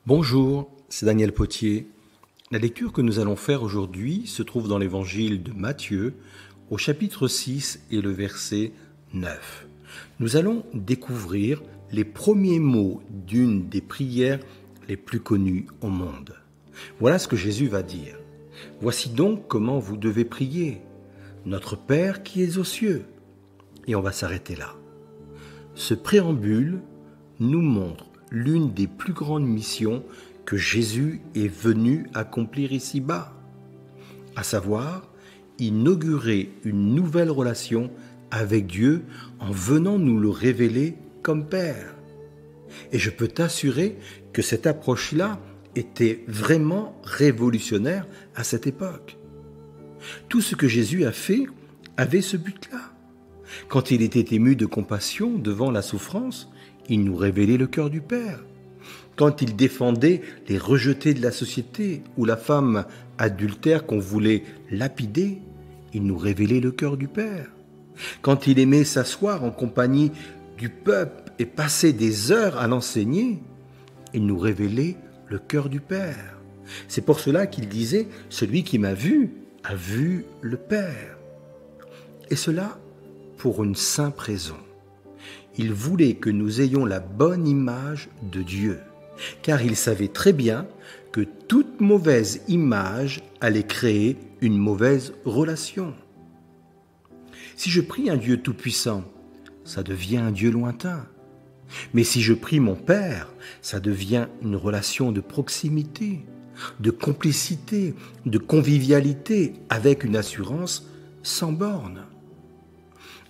Bonjour, c'est Daniel Potier. La lecture que nous allons faire aujourd'hui se trouve dans l'évangile de Matthieu, au chapitre 6 et le verset 9. Nous allons découvrir les premiers mots d'une des prières les plus connues au monde. Voilà ce que Jésus va dire. Voici donc comment vous devez prier. Notre Père qui es aux cieux. Et on va s'arrêter là. Ce préambule nous montre l'une des plus grandes missions que Jésus est venu accomplir ici-bas, à savoir inaugurer une nouvelle relation avec Dieu en venant nous le révéler comme Père. Et je peux t'assurer que cette approche-là était vraiment révolutionnaire à cette époque. Tout ce que Jésus a fait avait ce but-là. Quand il était ému de compassion devant la souffrance, il nous révélait le cœur du Père. Quand il défendait les rejetés de la société ou la femme adultère qu'on voulait lapider, il nous révélait le cœur du Père. Quand il aimait s'asseoir en compagnie du peuple et passer des heures à l'enseigner, il nous révélait le cœur du Père. C'est pour cela qu'il disait « Celui qui m'a vu a vu le Père ». Et cela pour une simple raison. Il voulait que nous ayons la bonne image de Dieu, car il savait très bien que toute mauvaise image allait créer une mauvaise relation. Si je prie un Dieu tout-puissant, ça devient un Dieu lointain. Mais si je prie mon Père, ça devient une relation de proximité, de complicité, de convivialité, avec une assurance sans borne.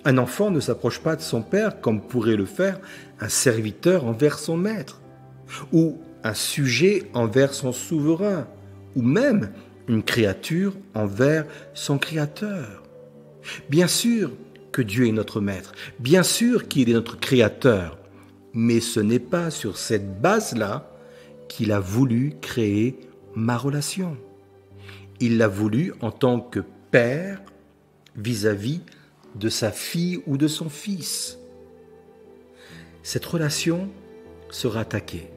Un enfant ne s'approche pas de son père comme pourrait le faire un serviteur envers son maître, ou un sujet envers son souverain, ou même une créature envers son créateur. Bien sûr que Dieu est notre maître, bien sûr qu'il est notre créateur, mais ce n'est pas sur cette base-là qu'il a voulu créer ma relation. Il l'a voulu en tant que père vis-à-vis de sa fille ou de son fils. Cette relation sera attaquée.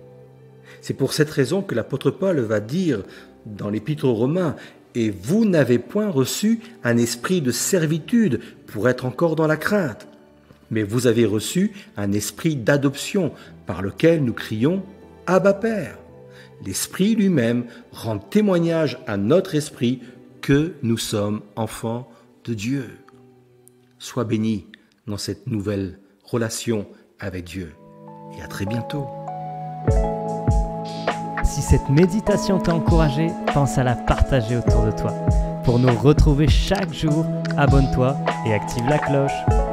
C'est pour cette raison que l'apôtre Paul va dire dans l'Épître aux Romains « Et vous n'avez point reçu un esprit de servitude pour être encore dans la crainte, mais vous avez reçu un esprit d'adoption par lequel nous crions « Abba Père ». L'Esprit lui-même rend témoignage à notre esprit que nous sommes enfants de Dieu. Sois béni dans cette nouvelle relation avec Dieu. Et à très bientôt. Si cette méditation t'a encouragé, pense à la partager autour de toi. Pour nous retrouver chaque jour, abonne-toi et active la cloche.